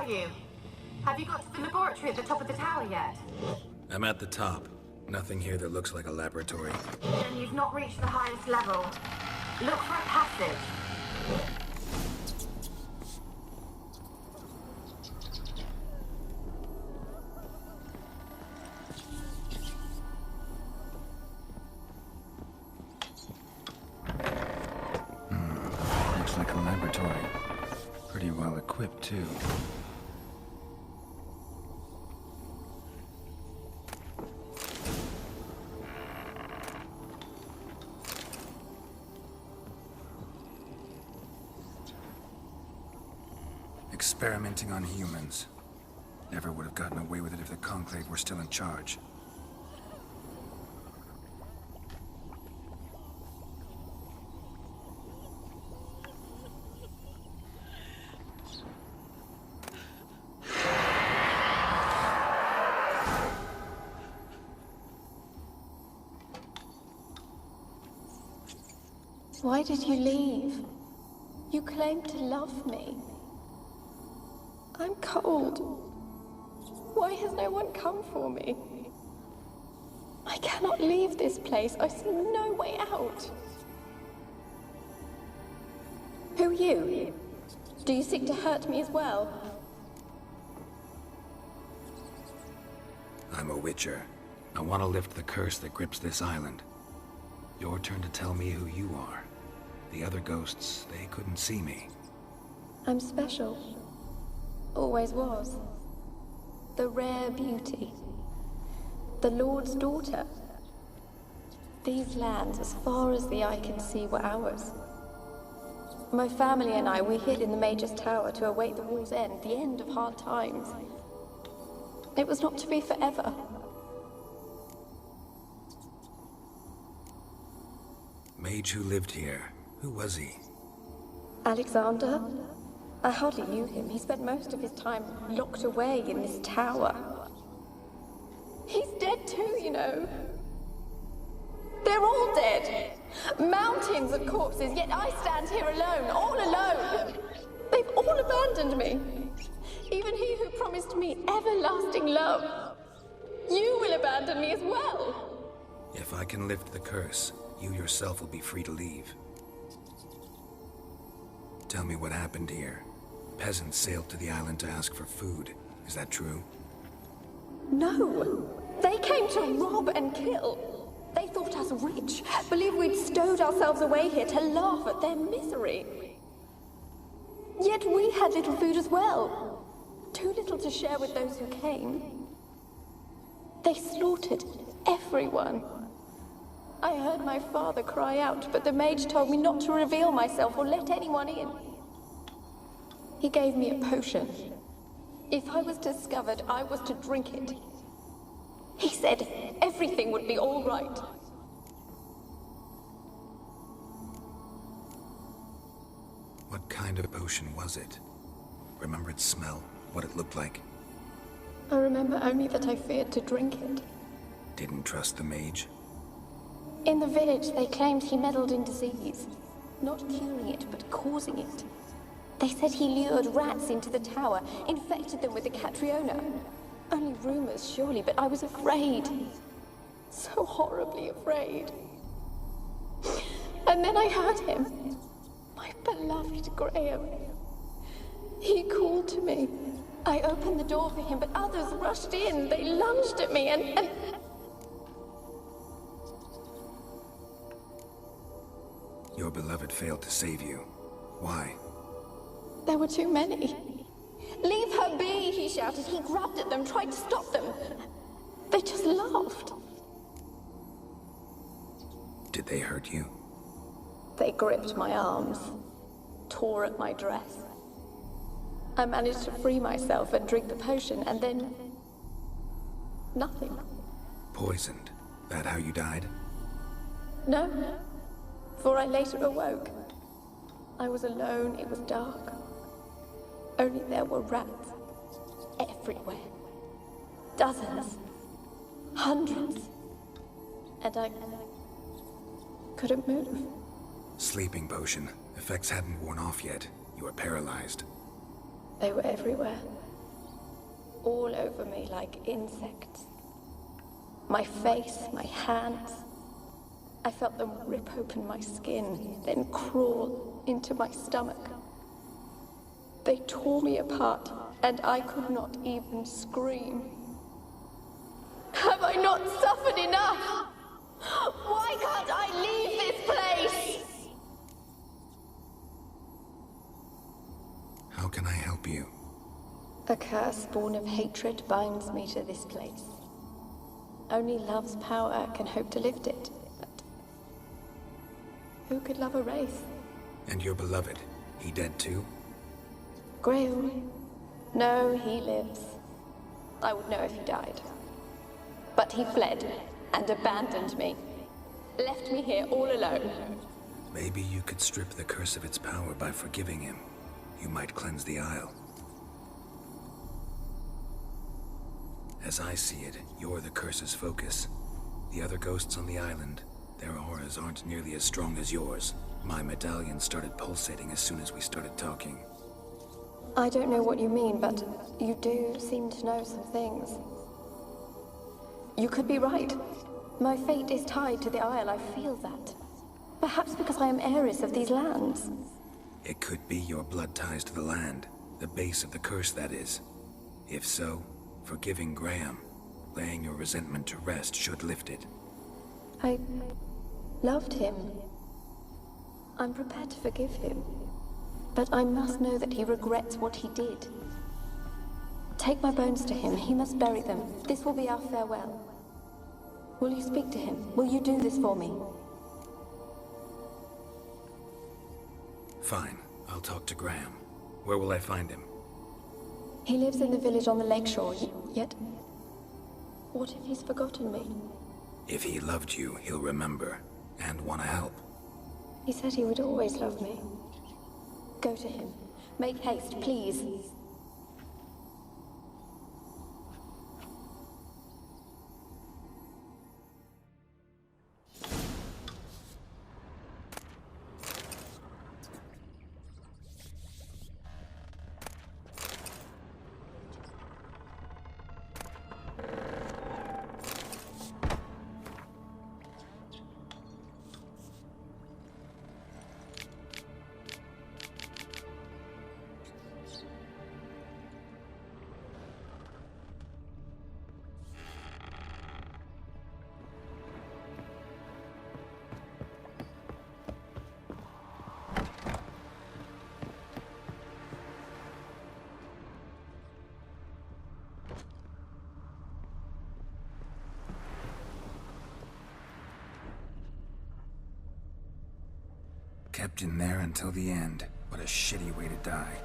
are you? Have you got to the laboratory at the top of the tower yet? I'm at the top. Nothing here that looks like a laboratory. Then you've not reached the highest level. Look for a passage. Looks like a laboratory. Pretty well equipped, too. Experimenting on humans. Never would have gotten away with it if the Conclave were still in charge. Why did you leave? You claimed to love me. I'm cold. Why has no one come for me? I cannot leave this place. I see no way out. Who are you? Do you seek to hurt me as well? I'm a Witcher. I want to lift the curse that grips this island. Your turn to tell me who you are. The other ghosts, they couldn't see me. I'm special. Always was. The rare beauty. The Lord's daughter. These lands, as far as the eye can see, were ours. My family and I, we hid in the Mage's Tower to await the war's end, the end of hard times. It was not to be forever. Mage who lived here. Who was he? Alexander? I hardly knew him. He spent most of his time locked away in this tower. He's dead too, you know. They're all dead. Mountains of corpses, yet I stand here alone, all alone. They've all abandoned me. Even he who promised me everlasting love. You will abandon me as well. If I can lift the curse, you yourself will be free to leave. Tell me what happened here. Peasants sailed to the island to ask for food. Is that true? No. They came to rob and kill. They thought us rich, believed we'd stowed ourselves away here to laugh at their misery. Yet we had little food as well. Too little to share with those who came. They slaughtered everyone. I heard my father cry out, but the mage told me not to reveal myself or let anyone in. He gave me a potion. If I was discovered, I was to drink it. He said everything would be all right. What kind of potion was it? Remember its smell? What it looked like? I remember only that I feared to drink it. Didn't trust the mage? In the village, they claimed he meddled in disease. Not curing it, but causing it. They said he lured rats into the tower, infected them with the Catriona. Only rumors, surely, but I was afraid. So horribly afraid. And then I heard him. My beloved Graham. He called to me. I opened the door for him, but others rushed in. They lunged at me and... Your beloved failed to save you. Why? There were too many. Leave her be, he shouted. He grabbed at them, tried to stop them. They just laughed. Did they hurt you? They gripped my arms, tore at my dress. I managed to free myself and drink the potion, and then... nothing. Poisoned? That how you died? No, for I later awoke. I was alone, it was dark. Only there were rats everywhere. Dozens. Hundreds. And I couldn't move. Sleeping potion. Effects hadn't worn off yet. You were paralyzed. They were everywhere. all over me like insects. My face, my hands. I felt them rip open my skin, then crawl into my stomach. They tore me apart, and I could not even scream. Have I not suffered enough? Why can't I leave this place? How can I help you? A curse born of hatred binds me to this place. Only love's power can hope to lift it, but who could love a wraith? And your beloved, he dead too? Grail? No, he lives. I would know if he died. But he fled and abandoned me. Left me here all alone. Maybe you could strip the curse of its power by forgiving him. You might cleanse the Isle. As I see it, you're the curse's focus. The other ghosts on the island, their auras aren't nearly as strong as yours. My medallion started pulsating as soon as we started talking. I don't know what you mean, but you do seem to know some things. You could be right. My fate is tied to the Isle, I feel that. Perhaps because I am heiress of these lands. It could be your blood ties to the land, the base of the curse, that is. If so, forgiving Graham, laying your resentment to rest should lift it. I loved him. I'm prepared to forgive him. But I must know that he regrets what he did. Take my bones to him. He must bury them. This will be our farewell. Will you speak to him? Will you do this for me? Fine. I'll talk to Graham. Where will I find him? He lives in the village on the lakeshore, yet... What if he's forgotten me? If he loved you, he'll remember, and want to help. He said he would always love me. Go to him. Make haste, please. Kept in there until the end. What a shitty way to die.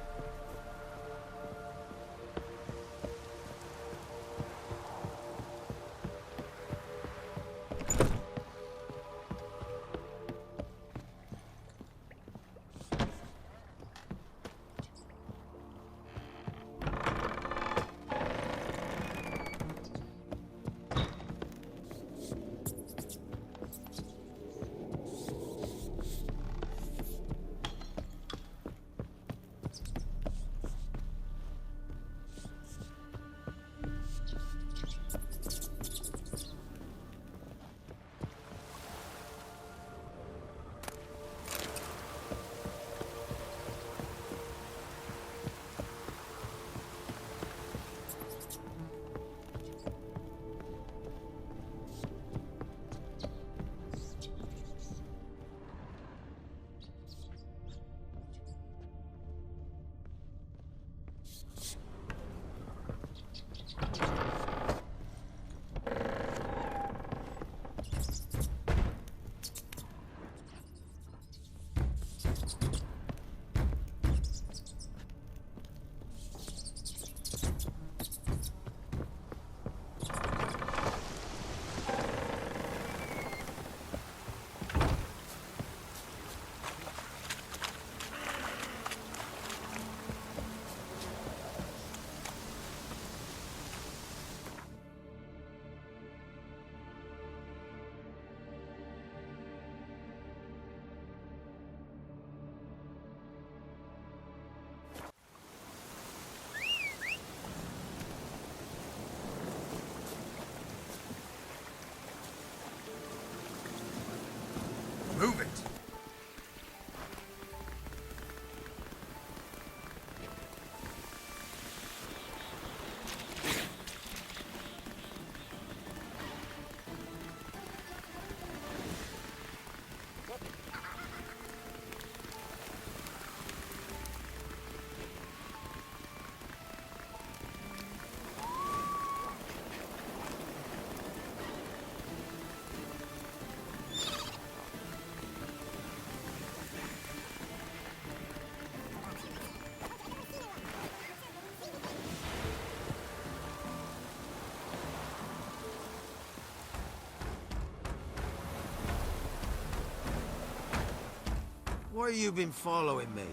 Why you been following me?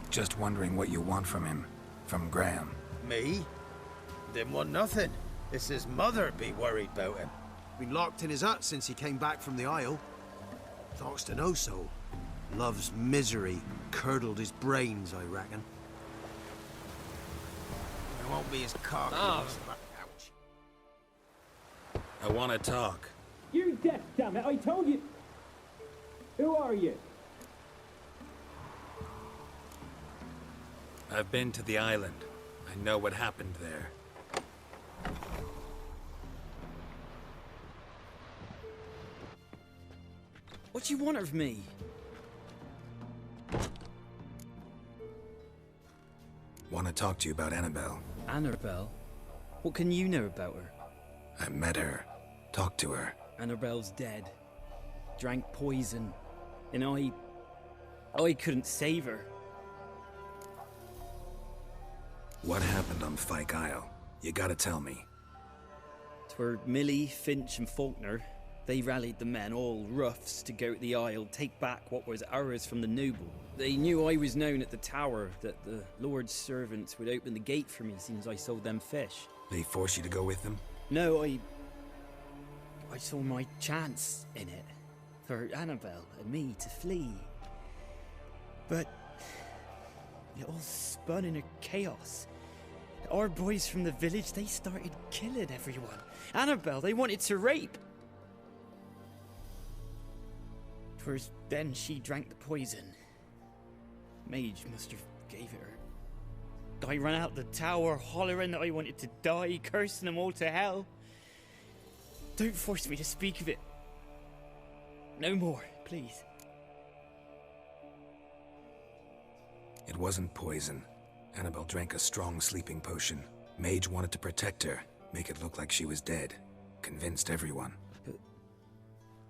Just wondering what you want from him. From Graham. Me? Didn't want nothing. It's his mother be worried about him. Been locked in his hut since he came back from the Isle. Talks to no soul. Love's misery curdled his brains, I reckon. It won't be his cock. Ouch. I want to talk. You're deaf, damn it! I told you. Who are you? I've been to the island. I know what happened there. What do you want of me? Want to talk to you about Annabelle. Annabelle? What can you know about her? I met her. Talked to her. Annabelle's dead. Drank poison. And I couldn't save her. What happened on Fyke Isle? You gotta tell me. 'Twere Millie, Finch and Faulkner. They rallied the men, all roughs, to go to the Isle, take back what was ours from the noble. They knew I was known at the tower, that the Lord's servants would open the gate for me since I sold them fish. They force you to go with them? No, I saw my chance in it. For Annabelle and me to flee. But it all spun in a chaos. Our boys from the village, they started killing everyone. Annabelle, they wanted to rape. 'Twas then she drank the poison. Mage must have gave it her. I ran out the tower hollering that I wanted to die, cursing them all to hell. Don't force me to speak of it. No more, please. It wasn't poison. Annabelle drank a strong sleeping potion. Mage wanted to protect her, make it look like she was dead. Convinced everyone. But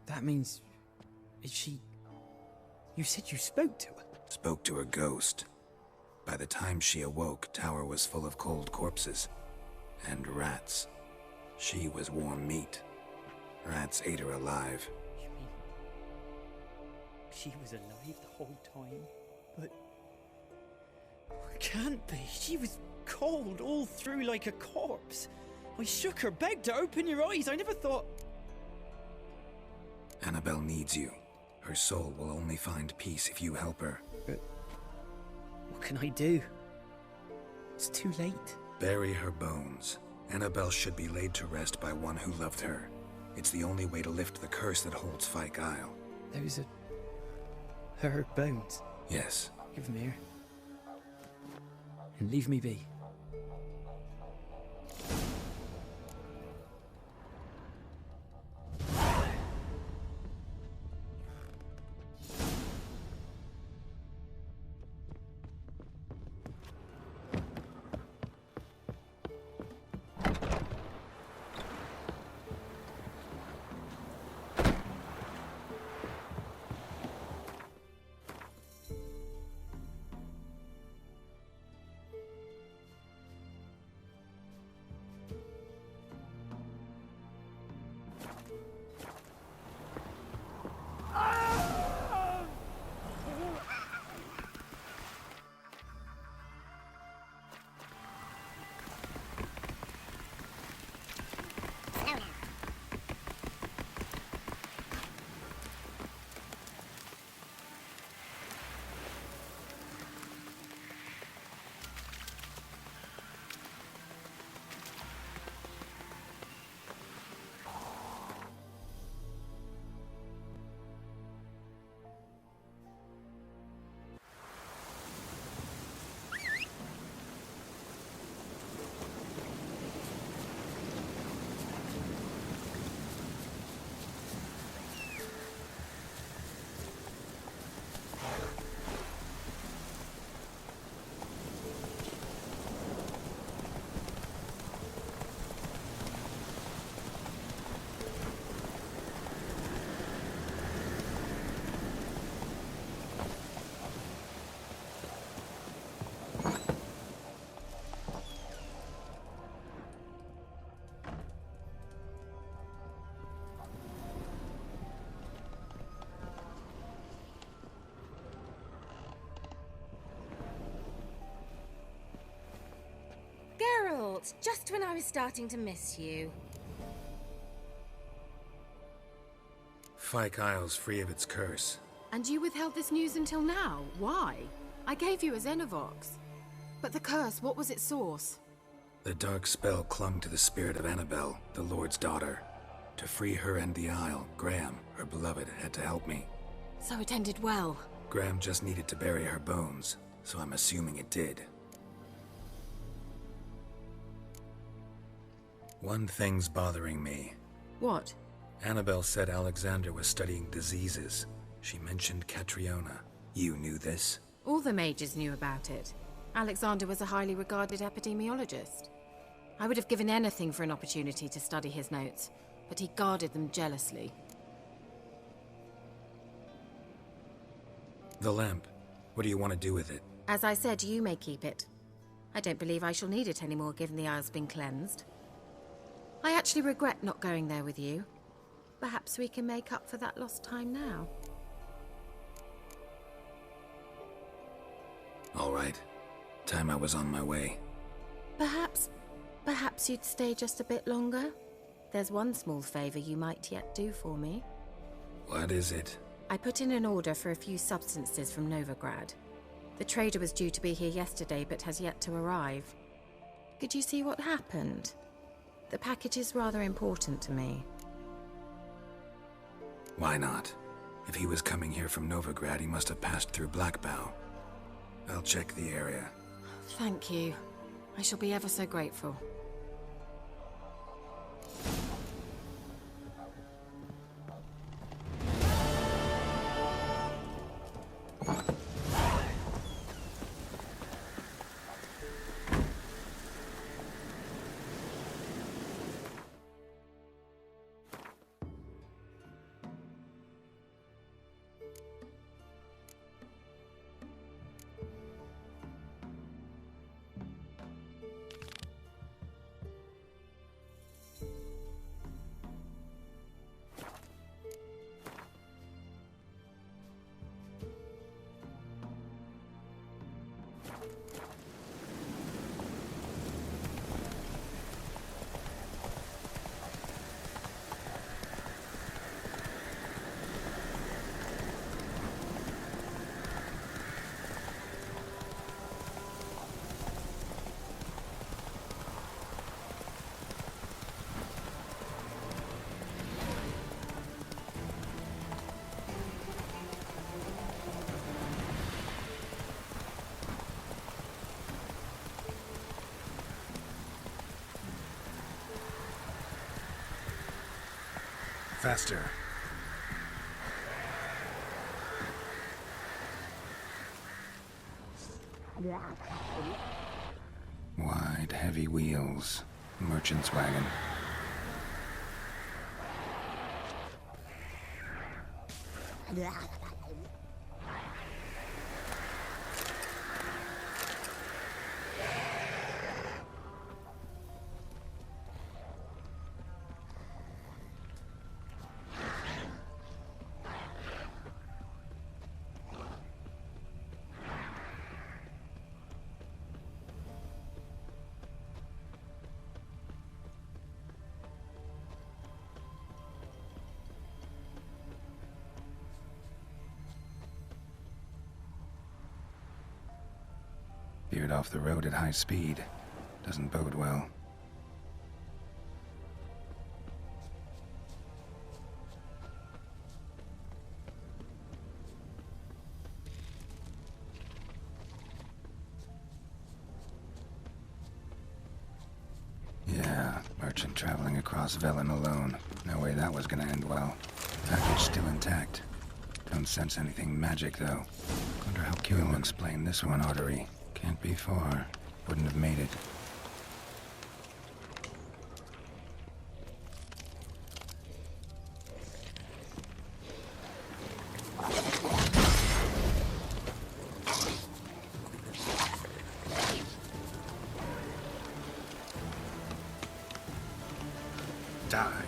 that means... Is she... You said you spoke to her? Spoke to her ghost. By the time she awoke, Tower was full of cold corpses. And rats. She was warm meat. Rats ate her alive. You mean... She was alive the whole time? But... It can't be. She was cold all through like a corpse. I shook her, begged her, open your eyes. I never thought... Annabelle needs you. Her soul will only find peace if you help her. But... What can I do? It's too late. Bury her bones. Annabelle should be laid to rest by one who loved her. It's the only way to lift the curse that holds Fyke Isle. Those are... her bones. Yes. Give them here. And leave me be. fault, just when I was starting to miss you. Fyke Isle's free of its curse. And you withheld this news until now? Why? I gave you a Xenovox. But the curse, what was its source? The dark spell clung to the spirit of Annabelle, the Lord's daughter. To free her and the Isle, Graham, her beloved, had to help me. So it ended well. Graham just needed to bury her bones, so I'm assuming it did. One thing's bothering me. What? Annabelle said Alexander was studying diseases. She mentioned Catriona. You knew this? All the mages knew about it. Alexander was a highly regarded epidemiologist. I would have given anything for an opportunity to study his notes, but he guarded them jealously. The lamp. What do you want to do with it? As I said, you may keep it. I don't believe I shall need it anymore, given the Isle's been cleansed. I actually regret not going there with you. Perhaps we can make up for that lost time now. All right. Time I was on my way. Perhaps you'd stay just a bit longer? There's one small favor you might yet do for me. What is it? I put in an order for a few substances from Novigrad. The trader was due to be here yesterday, but has yet to arrive. Could you see what happened? The package is rather important to me. Why not? If he was coming here from Novigrad, he must have passed through Blackbow. I'll check the area. Thank you. I shall be ever so grateful. Faster. Wide, heavy wheels. Merchant's wagon. Veered off the road at high speed. Doesn't bode well. Yeah, merchant traveling across Velen alone. No way that was gonna end well. Package still intact. Don't sense anything magic, though. Wonder how Q will explain this one, artery. Can't be far. Wouldn't have made it. Die.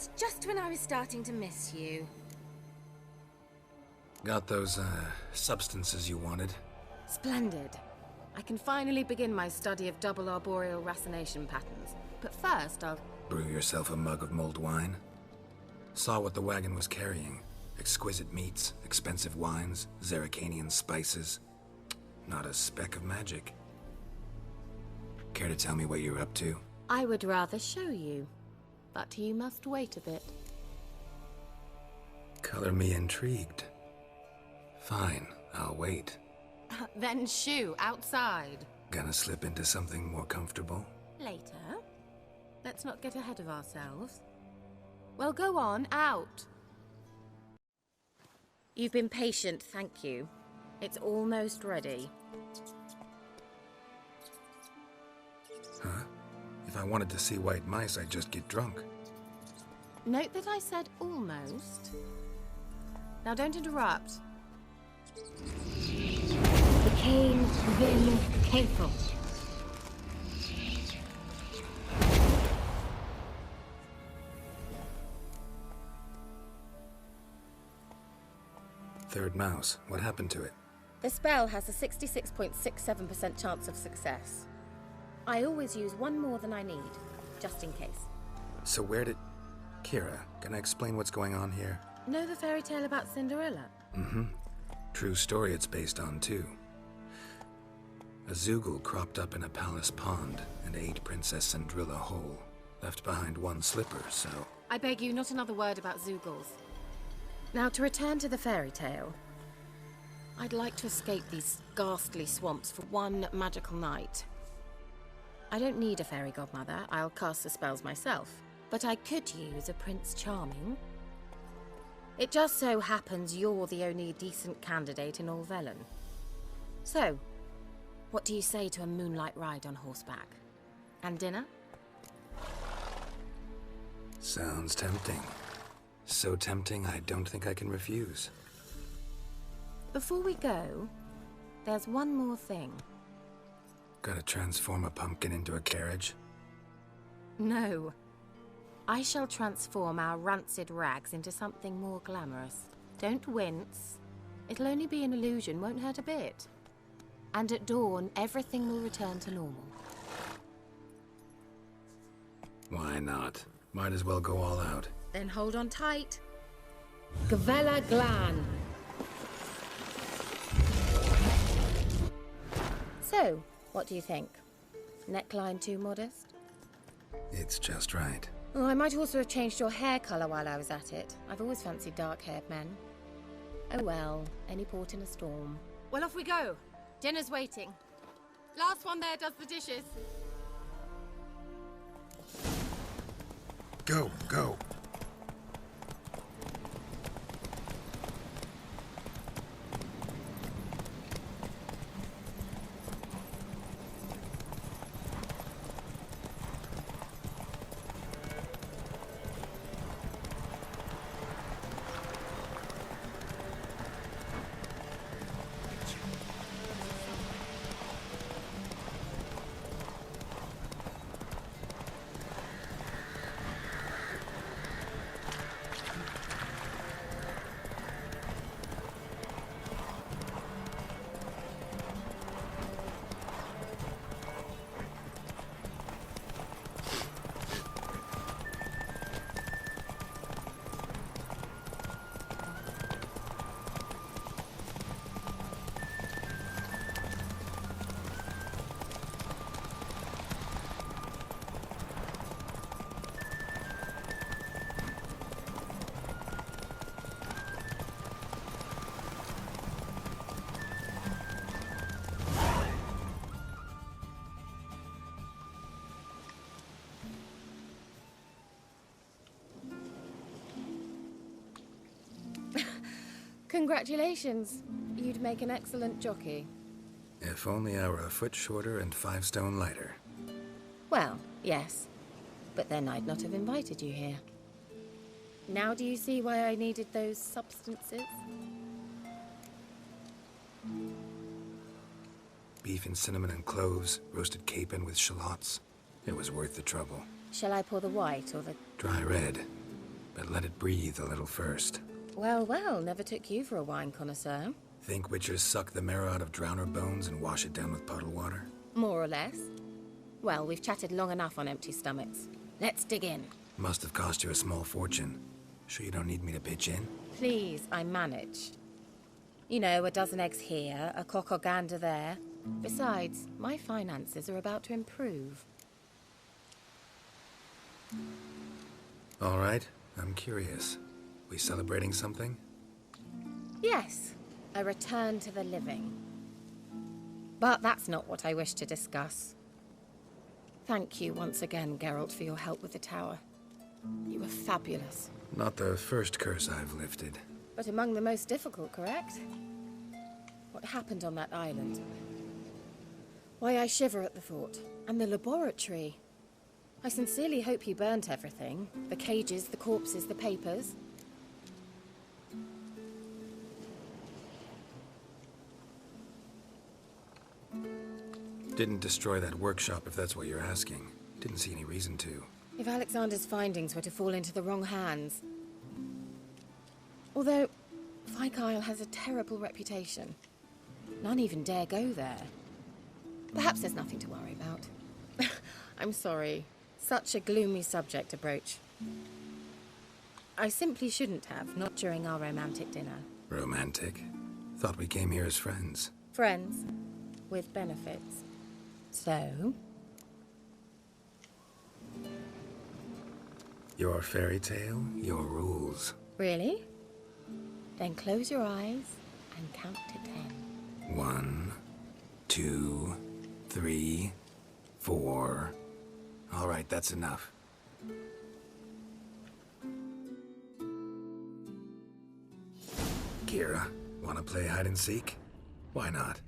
left just when I was starting to miss you. Got those, substances you wanted? Splendid. I can finally begin my study of double arboreal racination patterns. But first, I'll... Brew yourself a mug of mulled wine? Saw what the wagon was carrying. Exquisite meats, expensive wines, Zerrikanian spices. Not a speck of magic. Care to tell me what you're up to? I would rather show you. But you must wait a bit. Color me intrigued. Fine, I'll wait. Then shoo, outside. Gonna slip into something more comfortable? Later. Let's not get ahead of ourselves. Well, go on, out. You've been patient, thank you. It's almost ready. Huh? If I wanted to see white mice, I'd just get drunk. Note that I said almost. Now don't interrupt. The Kane Vin Capel. Third mouse. What happened to it? The spell has a 66.67% chance of success. I always use one more than I need, just in case. So where did... Kira, can I explain what's going on here? Know the fairy tale about Cinderella? Mm-hmm. True story it's based on, too. A Zoogle cropped up in a palace pond and ate Princess Cinderella whole. Left behind one slipper, so... I beg you, not another word about Zoogles. Now, to return to the fairy tale. I'd like to escape these ghastly swamps for one magical night. I don't need a fairy godmother, I'll cast the spells myself. But I could use a Prince Charming. It just so happens you're the only decent candidate in all Velen. So, what do you say to a moonlight ride on horseback? And dinner? Sounds tempting. So tempting, I don't think I can refuse. Before we go, there's one more thing. Gotta transform a pumpkin into a carriage? No. I shall transform our rancid rags into something more glamorous. Don't wince. It'll only be an illusion, won't hurt a bit. And at dawn, everything will return to normal. Why not? Might as well go all out. Then hold on tight. Gavella Glan. So, what do you think? Neckline too modest? It's just right. Oh, I might also have changed your hair colour while I was at it. I've always fancied dark-haired men. Oh well, any port in a storm. Well, off we go. Dinner's waiting. Last one there does the dishes. Go, go. Congratulations. You'd make an excellent jockey. If only I were a foot shorter and 5 stone lighter. Well, yes. But then I'd not have invited you here. Now do you see why I needed those substances? Beef and cinnamon and cloves, roasted capon with shallots. It was worth the trouble. Shall I pour the white or the... Dry red. but let it breathe a little first. Well, well, never took you for a wine connoisseur. Think witchers suck the marrow out of drowner bones and wash it down with puddle water? More or less. Well, we've chatted long enough on empty stomachs. Let's dig in. Must have cost you a small fortune. Sure you don't need me to pitch in? Please, I manage. You know, a dozen eggs here, a cock or gander there. Besides, my finances are about to improve. All right, I'm curious. We celebrating something? Yes, a return to the living. But that's not what I wish to discuss. Thank you once again, Geralt, for your help with the tower. You were fabulous. Not the first curse I've lifted. But among the most difficult, correct? What happened on that island? Why, I shiver at the thought. And the laboratory. I sincerely hope you burnt everything. The cages, the corpses, the papers. Didn't destroy that workshop, if that's what you're asking. Didn't see any reason to. If Alexander's findings were to fall into the wrong hands... Although, Fyke Isle has a terrible reputation. None even dare go there. Perhaps there's nothing to worry about. I'm sorry. Such a gloomy subject to broach. I simply shouldn't have, not during our romantic dinner. Romantic? Thought we came here as friends. Friends, with benefits. So? Your fairy tale, your rules. Really? Then close your eyes and count to 10. 1, 2, 3, 4. All right, that's enough. Kira, wanna play hide and seek? Why not?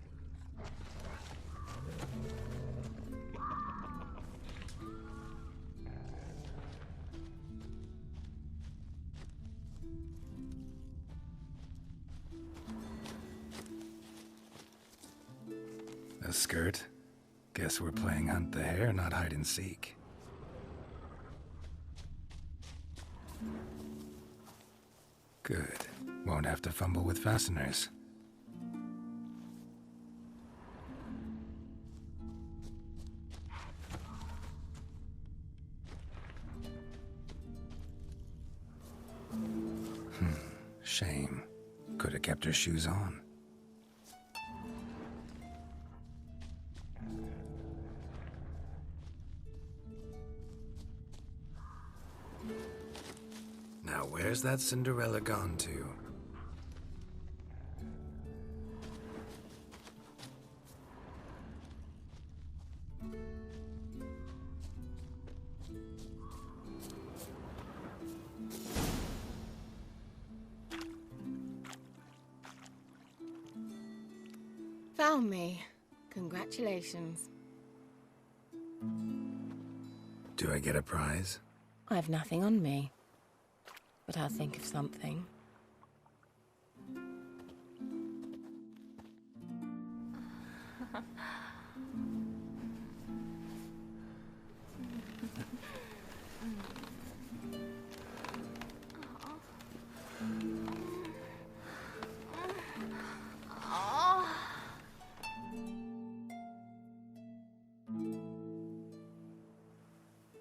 A skirt? Guess we're playing hunt the hare, not hide and seek. Good. Won't have to fumble with fasteners. Shame. Could have kept her shoes on. Now, where's that Cinderella gone to? Found me. Congratulations. Do I get a prize? I've nothing on me. But I'll think of something.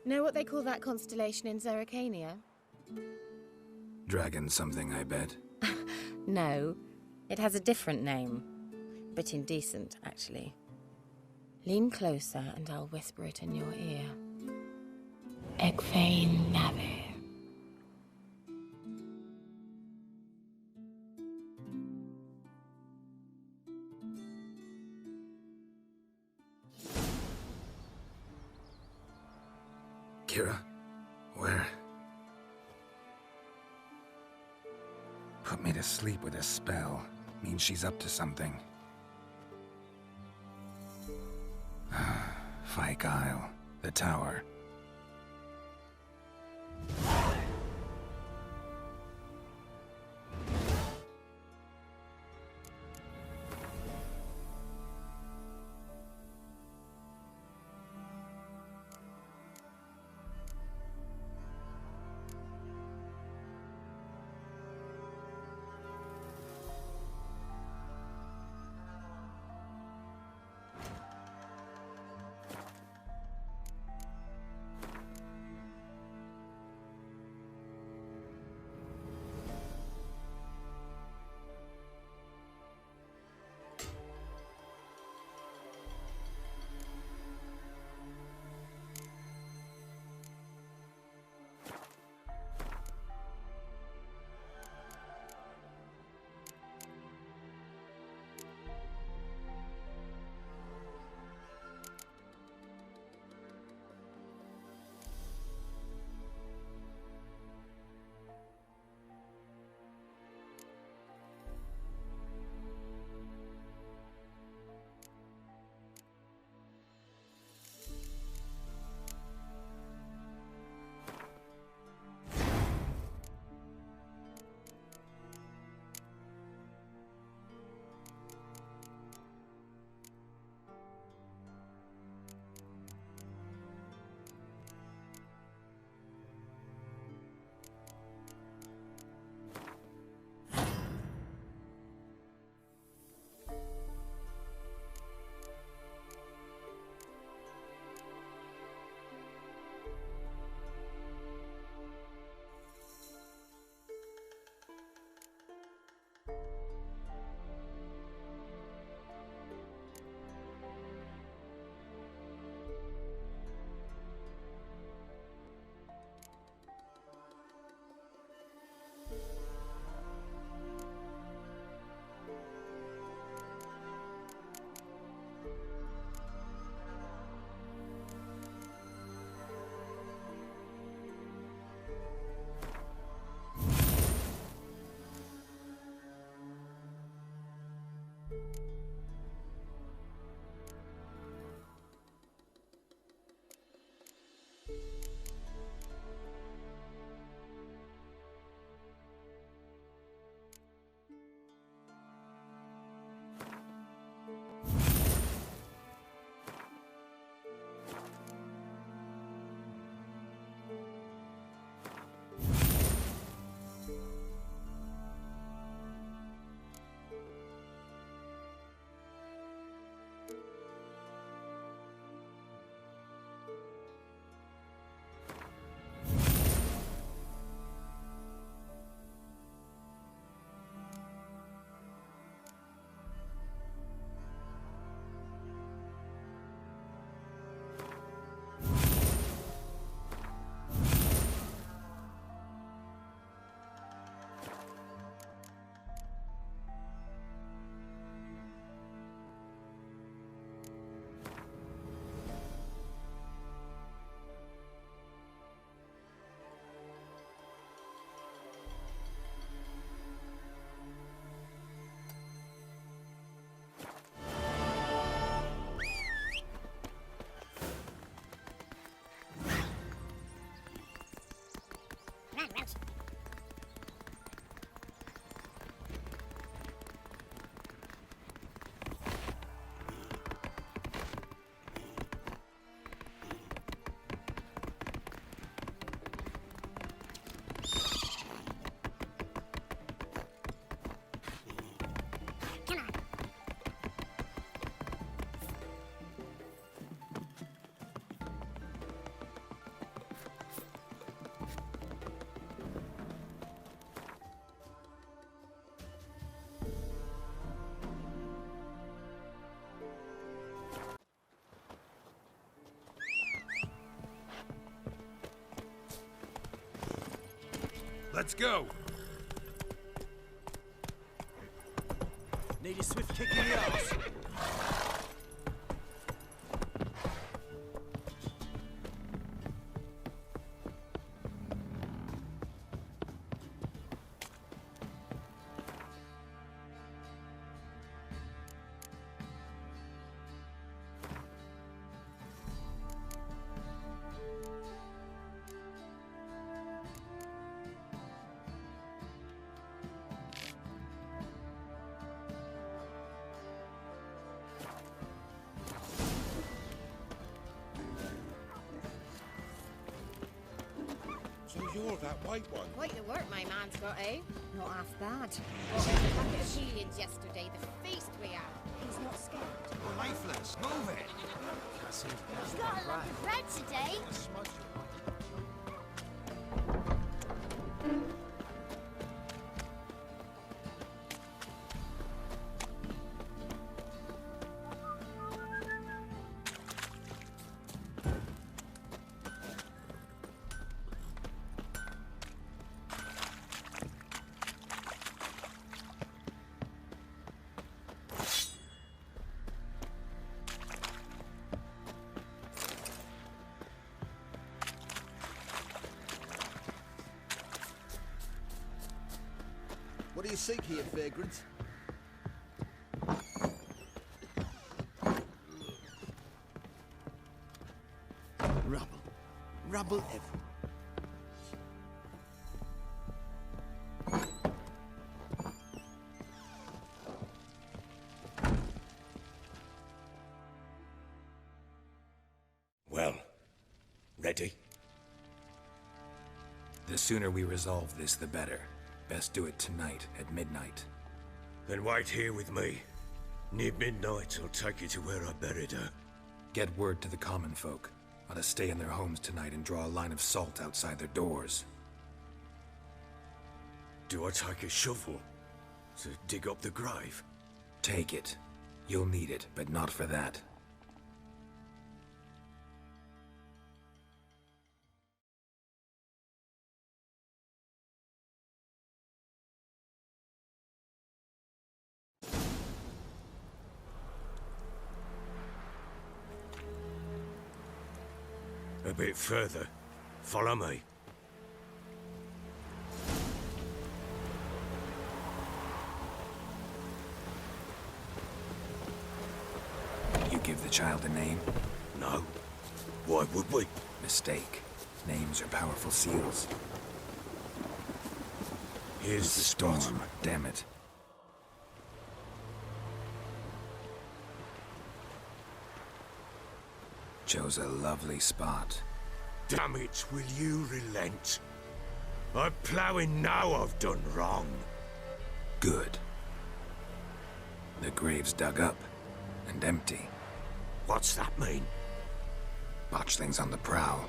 Know what they call that constellation in Zerrikania? Dragon something, I bet. No, it has a different name. But indecent, actually. Lean closer and I'll whisper it in your ear. Egfain Nave. Kira? Where? Put me to sleep with a spell. Means she's up to something. Fyke Isle. The tower. Let's go. Need a swift kick in the arse. So you're that white one? Quite the work my man's got, eh? Not half bad. Got a bucket of millions yesterday, the feast we had. He's not scared. We're lifeless. Move it. He's got a lot of bread today. What do you seek here, vagrant? Rubble. Rubble everywhere. Well, ready? The sooner we resolve this, the better. Best do it tonight, at midnight. Then wait here with me. Near midnight, I'll take you to where I buried her. Get word to the common folk. Ought to stay in their homes tonight and draw a line of salt outside their doors. Do I take a shovel to dig up the grave? Take it. You'll need it, but not for that. A bit further. Follow me. You give the child a name? No. Why would we? Mistake. Names are powerful seals. Here's the spot. Storm, damn it. Chose a lovely spot. Damn it, will you relent? I'm ploughing now I've done wrong. Good. The grave's dug up and empty. What's that mean? Botchlings on the prowl.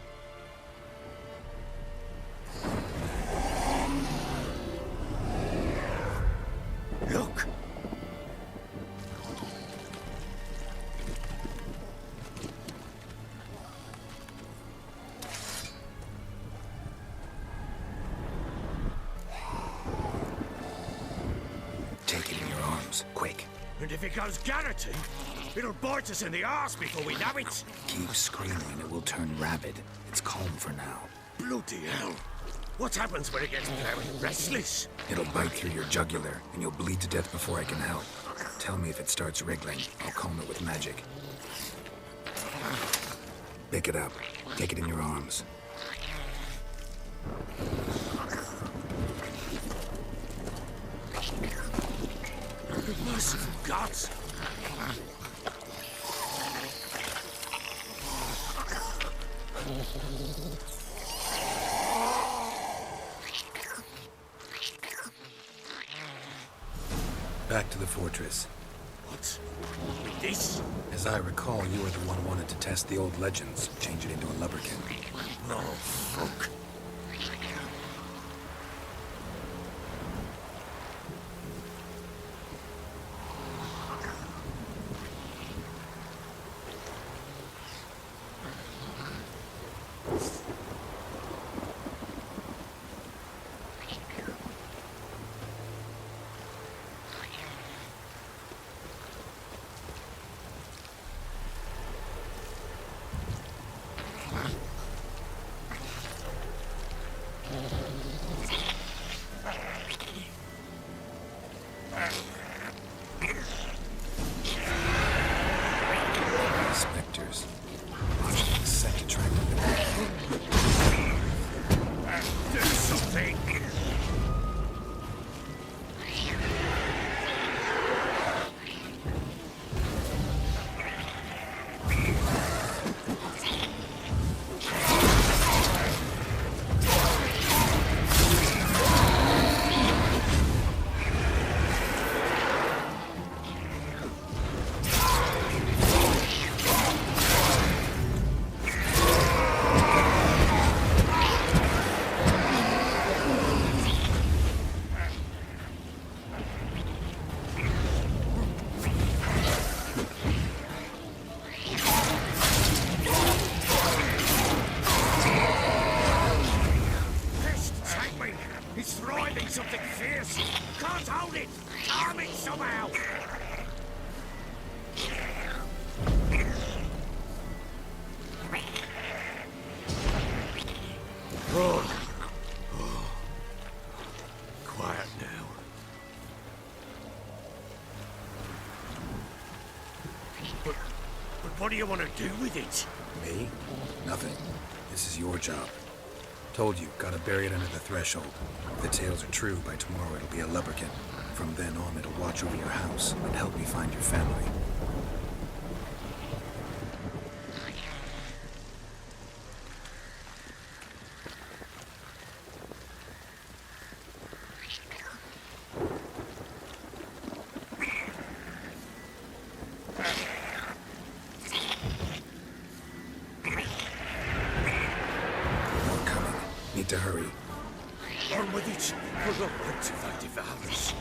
Look! Take it in your arms, quick. And if it goes garroting, it'll bite us in the arse before we know it. Keep screaming, it will turn rabid. It's calm for now. Bloody hell. What happens when it gets very restless? It'll bite through your jugular, and you'll bleed to death before I can help. Tell me if it starts wriggling. I'll calm it with magic. Pick it up. Take it in your arms. Merciful gods! Back to the fortress. What? With this? As I recall, you were the one who wanted to test the old legends, change it into a lubberkin. No, fuck. Run. Oh. Quiet now. But what do you want to do with it? Me? Nothing. This is your job. Told you, gotta bury it under the threshold. If the tales are true, by tomorrow it'll be a lubberkin. From then on, it'll watch over your house and help me find your family. Need to hurry. On with it. We're not meant to fight devours.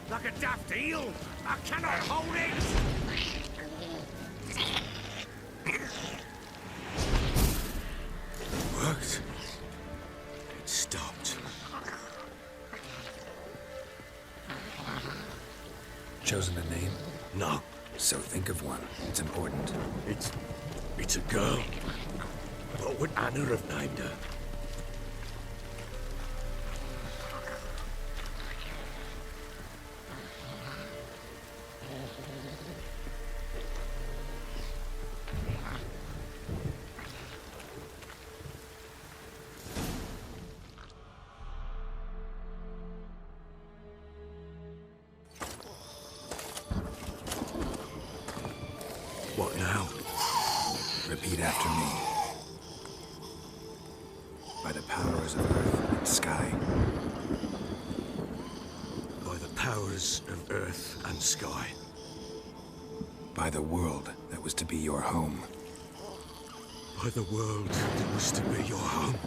Like a daft eel! I cannot hold it! Worked. It stopped. Chosen a name? No. So think of one. It's important. It's a girl. What would Anna have named her? What now? Repeat after me. By the powers of earth and sky. By the powers of earth and sky. By the world that was to be your home. By the world that was to be your home.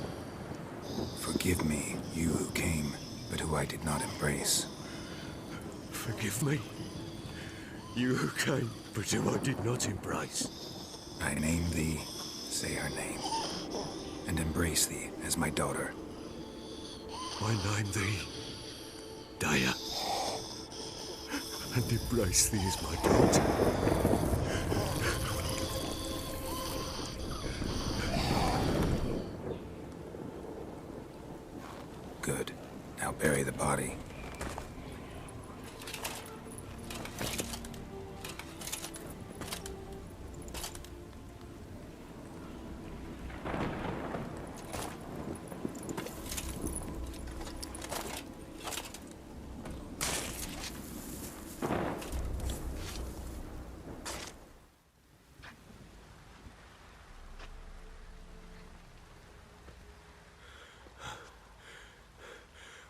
Forgive me, you who came, but who I did not embrace. Forgive me. You who came, but who I did not embrace. I name thee, say her name, and embrace thee as my daughter. I name thee, Daya, and embrace thee as my daughter. Good. Now bury the body.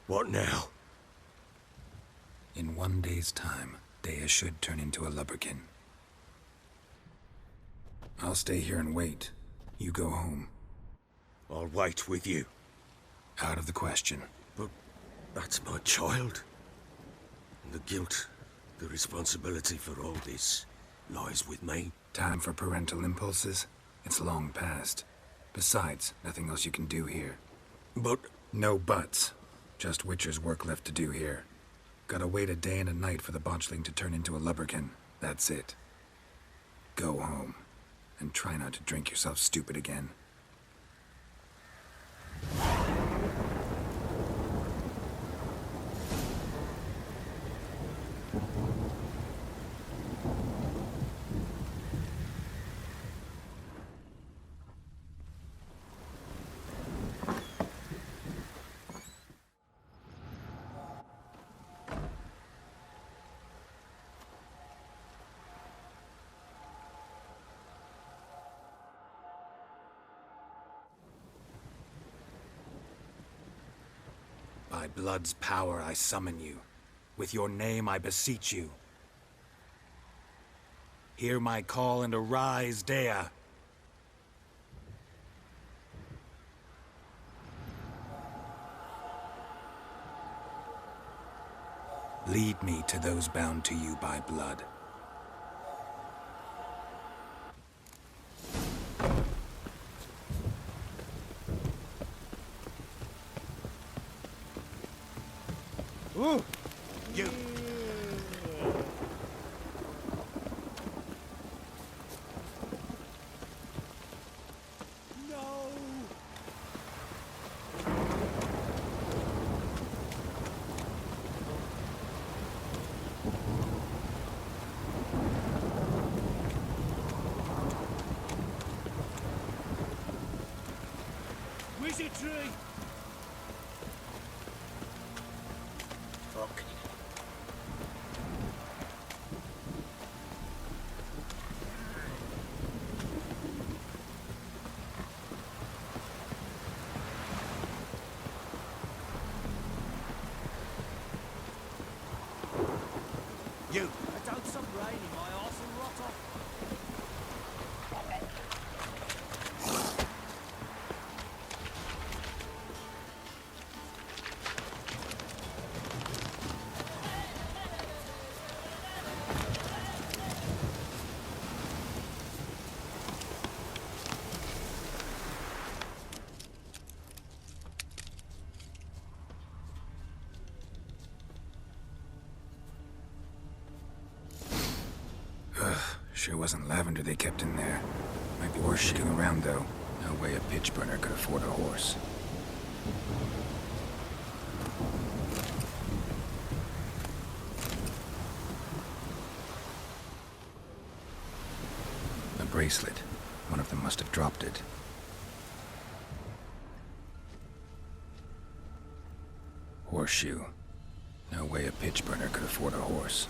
What now? In 1 day's time, Daya should turn into a lubberkin. I'll stay here and wait. You go home. I'll wait with you. Out of the question. But that's my child. And the guilt, the responsibility for all this lies with me. Time for parental impulses? It's long past. Besides, nothing else you can do here. But... No buts. Just Witcher's work left to do here. Gotta wait a day and a night for the botchling to turn into a lubberkin. That's it. Go home. And try not to drink yourself stupid again. By blood's power I summon you. With your name I beseech you. Hear my call and arise, Dea. Lead me to those bound to you by blood. Ooh! You! Wizardry! Fuck. You! Don't stop raining, my arse will rot off. Sure wasn't lavender they kept in there. Might be worth sticking around, though. No way a pitch burner could afford a horse. A bracelet. One of them must have dropped it. Horseshoe. No way a pitch burner could afford a horse.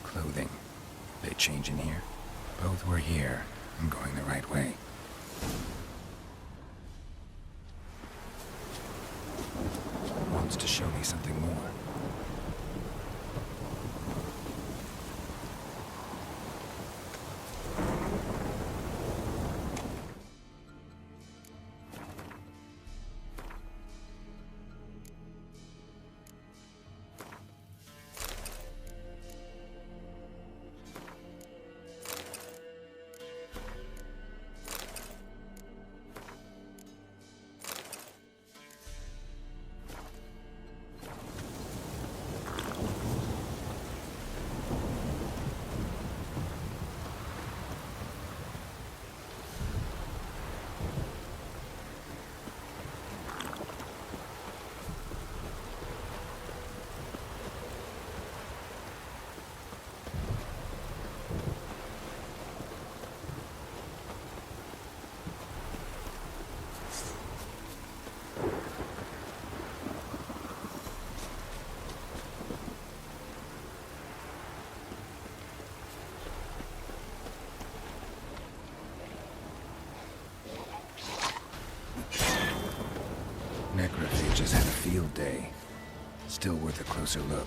Clothing. They change in here? Both were here. I'm going the right way. Wants to show me something more. Necrophages had a field day. Still worth a closer look.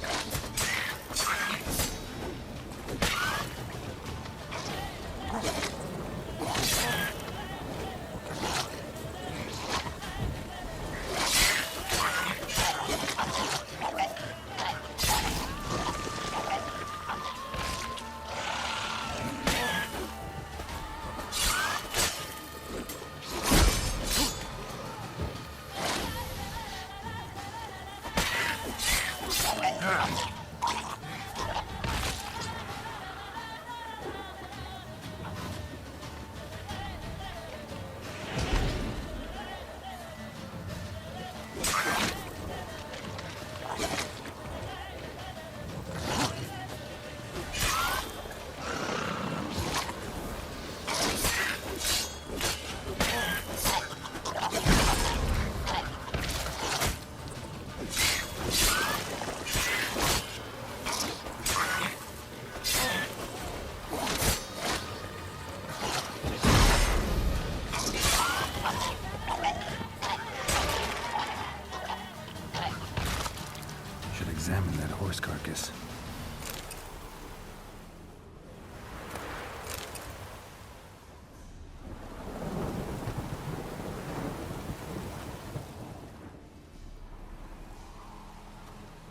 horse carcass.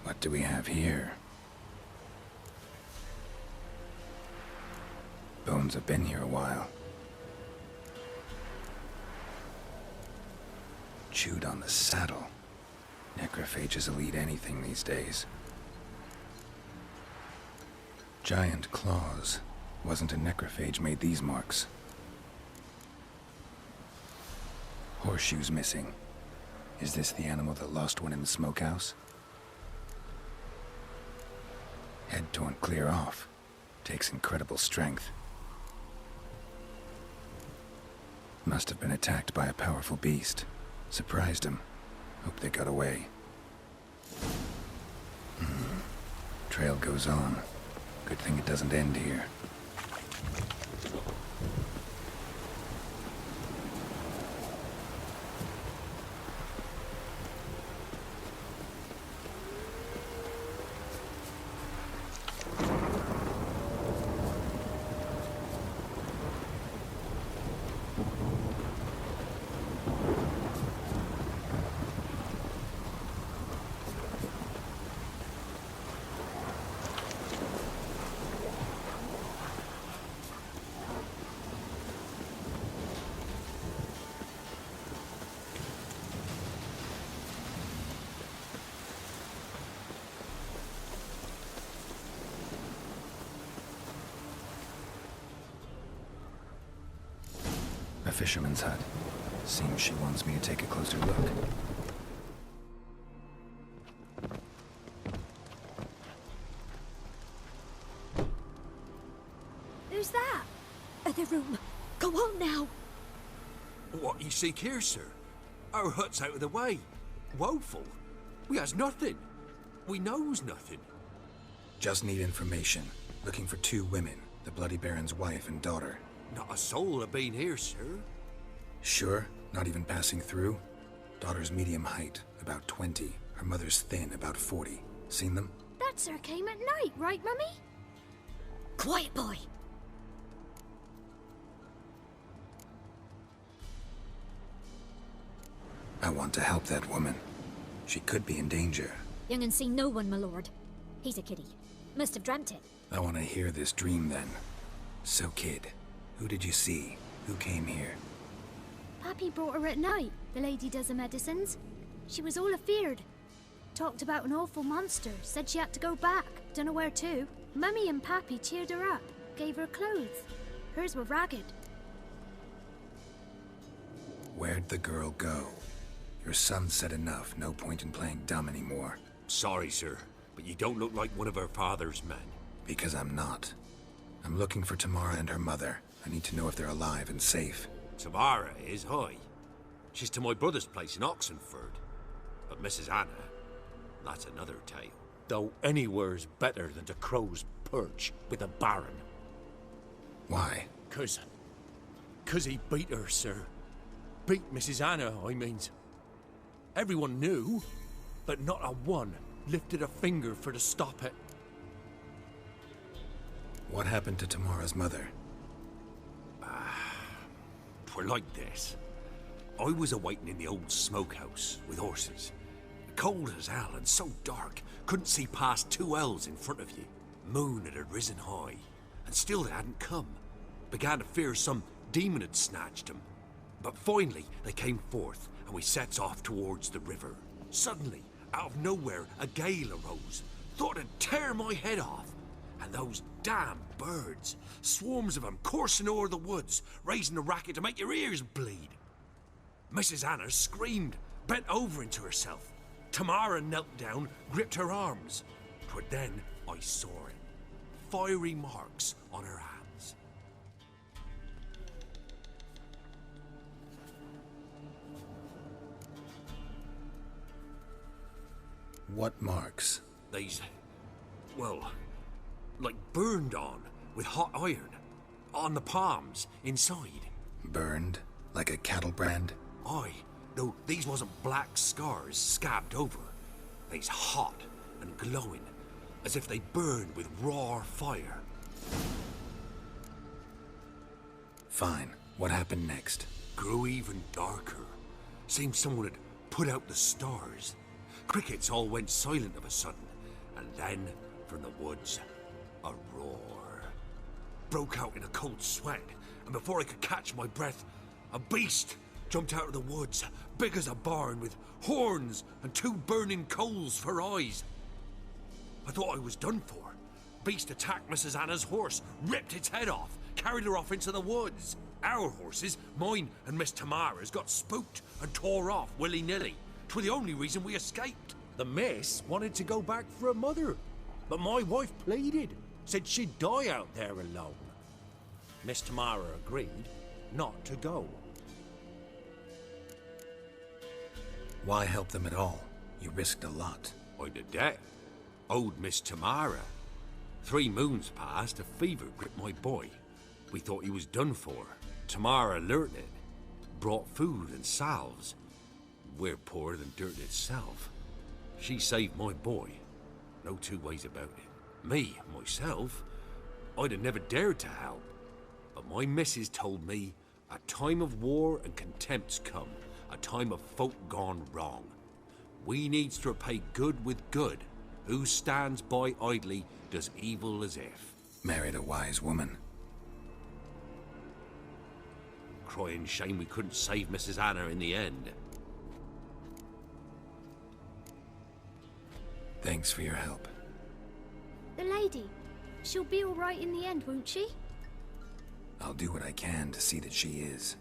What do we have here? Bones have been here a while. Chewed on the saddle. Necrophages will eat anything these days. Giant claws. Wasn't a necrophage made these marks. Horseshoes missing. Is this the animal that lost one in the smokehouse? Head torn clear off. Takes incredible strength. Must have been attacked by a powerful beast. Surprised him. Hope they got away. Trail goes on. Good thing it doesn't end here. A fisherman's hut. Seems she wants me to take a closer look. Who's that? Other room. Go on now. What you seek here, sir? Our hut's out of the way. Woeful. We has nothing. We knows nothing. Just need information. Looking for 2 women. The Bloody Baron's wife and daughter. Not a soul have been here, sir. Sure? Not even passing through? Daughter's medium height, about 20. Her mother's thin, about 40. Seen them? That sir came at night, right, Mummy? Quiet, boy. I want to help that woman. She could be in danger. Young and seen no one, my lord. He's a kiddie. Must have dreamt it. I want to hear this dream then. So, kid, who did you see? Who came here? Pappy brought her at night, the lady does the medicines. She was all afeared. Talked about an awful monster, said she had to go back, dunno where to. Mummy and Pappy cheered her up, gave her clothes. Hers were ragged. Where'd the girl go? Your son said enough, no point in playing dumb anymore. Sorry, sir, but you don't look like one of our father's men. Because I'm not. I'm looking for Tamara and her mother. I need to know if they're alive and safe. Tamara is, hi. She's to my brother's place in Oxenford. But Mrs. Anna, that's another tale. Though anywhere's better than to Crow's Perch with a baron. Why? 'Cause he beat her, sir. Beat Mrs. Anna, I means. Everyone knew, but not a one lifted a finger for to stop it. What happened to Tamara's mother? 'Twere like this. I was awaiting in the old smokehouse with horses. Cold as hell and so dark, couldn't see past 2 ells in front of you. Moon had risen high, and still they hadn't come. Began to fear some demon had snatched them. But finally they came forth, and we sets off towards the river. Suddenly, out of nowhere, a gale arose. Thought it'd tear my head off. And those damn birds, swarms of them coursing o'er the woods, raising a racket to make your ears bleed. Mrs. Anna screamed, bent over into herself. Tamara knelt down, gripped her arms. 'Twere then I saw it. Fiery marks on her hands. What marks? These, well, like burned on with hot iron. On the palms, inside. Burned? Like a cattle brand? Aye, though these wasn't black scars scabbed over. They's hot and glowing, as if they burned with raw fire. Fine. What happened next? Grew even darker. Seemed someone had put out the stars. Crickets all went silent of a sudden, and then, from the woods, a roar. Broke out in a cold sweat, and before I could catch my breath, a beast jumped out of the woods, big as a barn, with horns and 2 burning coals for eyes. I thought I was done for. Beast attacked Mrs. Anna's horse, ripped its head off, carried her off into the woods. Our horses, mine and Miss Tamara's, got spooked and tore off willy-nilly. 'Twas the only reason we escaped. The miss wanted to go back for her mother, but my wife pleaded, said she'd die out there alone. Miss Tamara agreed not to go. Why help them at all? You risked a lot. I'd a debt. Owed Miss Tamara. 3 moons passed, a fever gripped my boy. We thought he was done for. Tamara learnt it. Brought food and salves. We're poorer than dirt itself. She saved my boy. No 2 ways about it. Me, myself, I'd have never dared to help. But my missus told me a time of war and contempt's come. A time of folk gone wrong. We needs to repay good with good. Who stands by idly does evil as if. Married a wise woman. Crying shame we couldn't save Mrs. Anna in the end. Thanks for your help. The lady, she'll be all right in the end, won't she? I'll do what I can to see that she is.